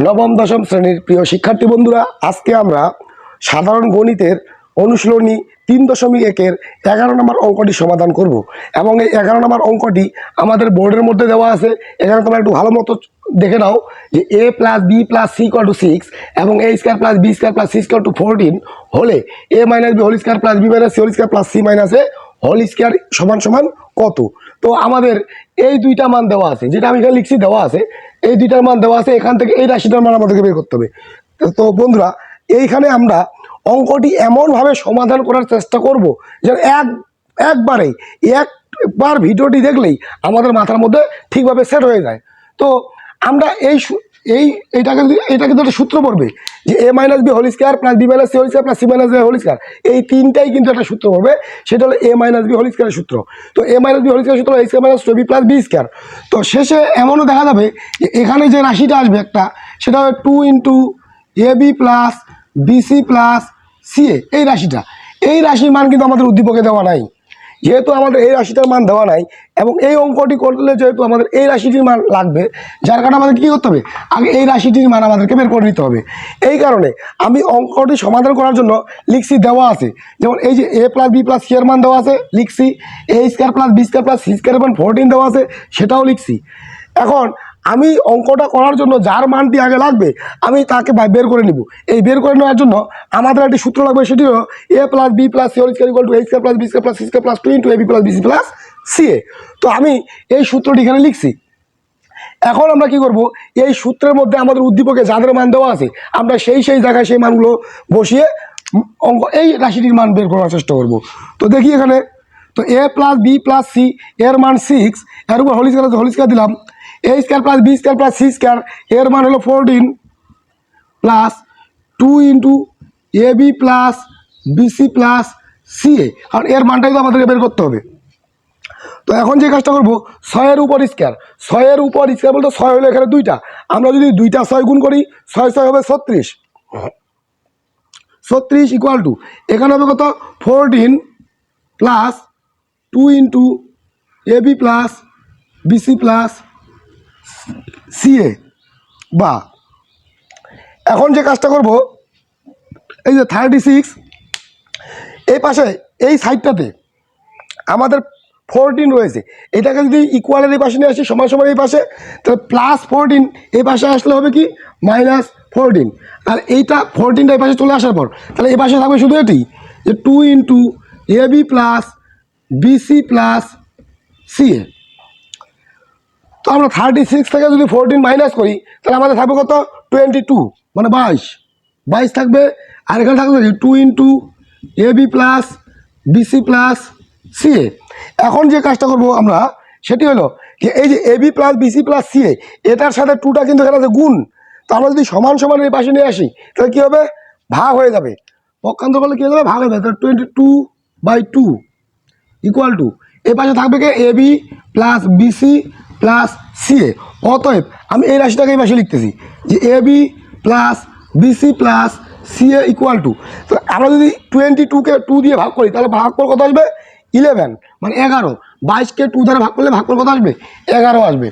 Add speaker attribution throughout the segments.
Speaker 1: নবম দশম শ্রেণীর প্রিয় শিক্ষার্থী বন্ধুরা, আজকে আমরা সাধারণ গণিতের অনুশীলনী 3.1-এর 11 নম্বর অঙ্কটি সমাধান করব এবং এই 11 নম্বর অঙ্কটি আমাদের বোর্ডের মধ্যে দেওয়া আছে। এখানে তোমরা একটু ভালো মতো দেখে নাও যে a + b + c = 6 এবং a² + b² + c = 14 হলে a - b² + b - c² + c - a হোল² কত। তো আমাদের এই দুইটা মান দেওয়া আছে, যেটা আমি এখানে লিখছি দেওয়া আছে, এই দুইটার মান দেওয়া আছে। এখান থেকে এই রাশিটার মান আমাদেরকে বের করতে হবে। তো বন্ধুরা, এইখানে আমরা অঙ্কটি এমনভাবে সমাধান করার চেষ্টা করব যেন একবার ভিডিওটি দেখলেই আমাদের মাথার মধ্যে ঠিকভাবে সেট হয়ে যায়। তো আমরা এটাকে কিন্তু একটা সূত্র পড়বে যে a - b² + b - c² + c - a এই তিনটাই কিন্তু একটা সূত্র পড়বে, সেটা হলো a - b² সূত্র। তো a - b² সূত্র a² - 2b + b²। তো শেষে এমনও দেখা যাবে যে এখানে যে রাশিটা আসবে একটা, সেটা হবে 2 × ab + bc + ca। এই রাশির মান কিন্তু আমাদের উদ্দীপকে দেওয়া নাই। যেহেতু আমাদের এই রাশিটার মান দেওয়া নাই এবং এই অঙ্কটি করলে যেহেতু আমাদের এই রাশিটির মান লাগবে, যার কারণে আমাদের কী করতে হবে, আগে এই রাশিটির মান আমাদেরকে বের করে নিতে হবে। এই কারণে আমি অঙ্কটি সমাধান করার জন্য লিখছি দেওয়া আছে, যেমন এই যে a + b + c এর মান দেওয়া আছে লিখছি, a² + b² + c² 14 দেওয়া আছে সেটাও লিখছি। এখন আমি অঙ্কটা করার জন্য যার মানটি আগে লাগবে আমি তাকে বের করে নিব। এই বের করে নেওয়ার জন্য আমাদের একটি সূত্র লাগবে, সেটি হলো a + b + c² = a² + b² + c² + 2 × ab + bc + ca। তো আমি এই সূত্রটি এখানে লিখছি। এখন আমরা কি করব, এই সূত্রের মধ্যে আমাদের উদ্দীপকে যাদের মান দেওয়া আছে আমরা সেই জায়গায় সেই মানগুলো বসিয়ে এই রাশিটির মান বের করার চেষ্টা করব। তো দেখি এখানে, তো a + b + c এর মান 6, এর উপর হোল² দিলাম, a² + b² + c² এর মান হলো 14 প্লাস 2 × ab + bc + ca, কারণ এর মানটাই তো আমাদেরকে বের করতে হবে। তো এখন যে কাজটা করবো, 6-এর উপর স্কয়ার, 6-এর উপর স্কয়ার বলতে 6 হলো এখানে 2টা, আমরা যদি 2টা 6 গুণ করি 6 6 হবে 36, 36 = এখানে হবে কত 14 প্লাস 2 × ab + bc + ca। বা এখন যে কাজটা করব, এই যে 36 এই পাশে এই সাইডটাতে আমাদের 14 রয়েছে, এটাকে যদি ইকুয়ালের এই পাশে নিয়ে আসি সমান এই পাশে, তাহলে +14 এই পাশে আসলে হবে কি -14, আর এইটা 14টা এই পাশে চলে আসার পর তাহলে এই পাশে থাকবে শুধু এটি যে 2 × ab + bc + ca। তো আমরা 36 থেকে যদি 14 মাইনাস করি তাহলে আমাদের থাকবে কত 22, মানে 22 থাকবে। আর এখানে থাকবে 2 × ab + bc + ca। এখন যে কাজটা করব আমরা সেটি হলো যে এই যে ab + bc + ca এটার সাথে 2টা কিন্তু এখানে আছে গুণ। তো আমরা যদি সমান এই পাশে নিয়ে আসি তাহলে কী হবে, ভাগ হয়ে যাবে, পক্ষান্তর করলে কী হয়ে যাবে, ভাগ হয়ে যাবে। তাহলে 22/2 = এই পাশে থাকবে কি ab + bc + ca। অতএব আমি এই রাশিটাকে এই পাশে লিখতেছি যে ab + bc + ca = তো আমরা যদি 22-কে 2 দিয়ে ভাগ করি তাহলে ভাগফল কত আসবে 11, মানে 11। 22কে 2 দ্বারা ভাগ করলে ভাগফল কত আসবে 11 আসবে।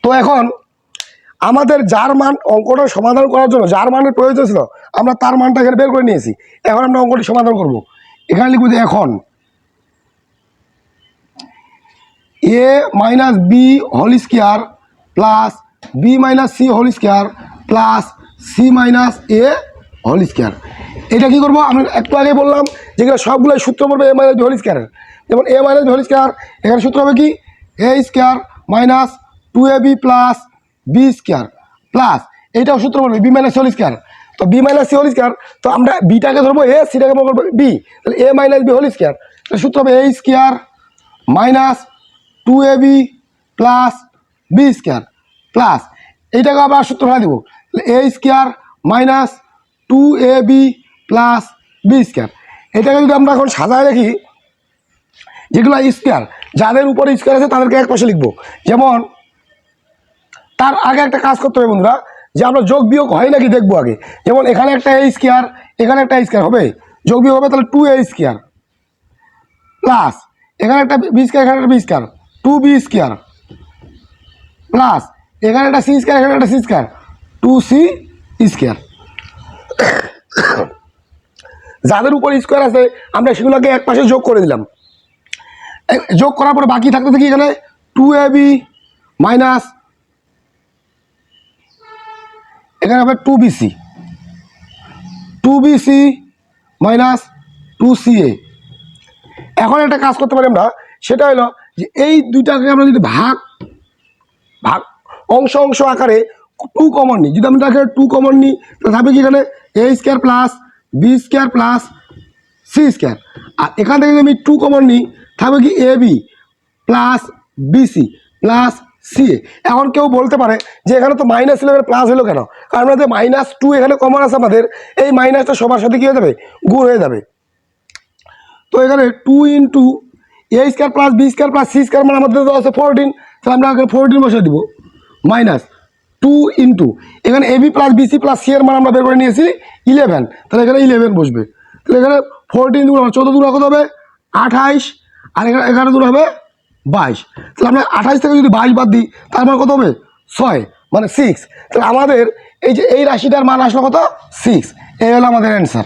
Speaker 1: তো এখন আমাদের যার মান অঙ্কটা সমাধান করার জন্য যার মানের প্রয়োজন ছিল আমরা তার মানটা এখানে বের করে নিয়েছি। এখন আমরা অঙ্কটি সমাধান করব। এখানে লিখব যে এখন a - b² + b - c² + c - a এটা কি করব, আমি একটু আগে বললাম যেগুলো সবগুলোই সূত্র পড়বে a - b²। যেমন a - b², এখানে সূত্র হবে কি a² - 2ab + b² প্লাস এইটাও সূত্র পড়বে b - c²। তো b - c², তো আমরা বিটাকে ধরবো a, সিটাকে ধরবো b, তাহলে a - b², সূত্র হবে a² - 2ab + b² প্লাস এইটাকে আবার সূত্র ফেলা দেবো, a² - 2ab + b²। এটাকে যদি আমরা এখন সাজায় রাখি, যেগুলো স্কোয়ার, যাদের উপরে স্কোয়ার আছে তাদেরকে এক পাশে লিখবো। যেমন তার আগে একটা কাজ করতে হবে বন্ধুরা, যে আমরা যোগ বিয়োগ হয় নাকি দেখবো আগে। যেমন এখানে একটা a², এখানে একটা a² হবে, যোগ বিয়োগ হবে তাহলে 2a² প্লাস এখানে একটা b², এখানে একটা b², 2b² প্লাস এখানে একটা c², এখানে একটা c², 2c স্কোয়ার। যাদের উপর স্কোয়ার আছে আমরা সেগুলোকে এক পাশে যোগ করে দিলাম। যোগ করার পরে বাকি থাকতে থাকি এখানে 2ab মাইনাস এখানে হবে 2bc মাইনাস 2ca। এখন একটা কাজ করতে পারি আমরা, সেটা হলো যে এই দুইটাকে আমরা যদি ভাগ অংশ অংশ আকারে 2 কমন নিই, যদি আমরা 2 কমন নিই তাহলে থাকবে কি এখানে a square plus B square plus C square. আর এখান থেকে যদি আমি 2 কমন নিই থাকবে কি A B plus BC plus C A. এখন কেউ বলতে পারে যে এখানে তো মাইনাস ছিল, এখানে প্লাস হলো কেন? কারণ আমাদের -2 এখানে কমন আছে, আমাদের এই মাইনাসটা সবার সাথে কী হয়ে যাবে, গুণ হয়ে যাবে। তো এখানে 2 into A square plus B square plus C square মানে আমাদের তো আছে 14, তাহলে আমরা এখানে 14 বসে দিব মাইনাস 2 ইন্টু এখানে AB plus BC plus C এর মান আমরা বের করে নিয়েছি 11, তাহলে এখানে 11 বসবে। তাহলে এখানে 14 দূর 14 দূর কত হবে 28, আর এখানে 11 দূর হবে 22। তাহলে আমরা 28 থেকে যদি 22 বাদ দিই তার মান কত হবে 6 মানে 6। তাহলে আমাদের এই যে এই রাশিটার মান আসলো কত 6, এই হলো আমাদের অ্যান্সার।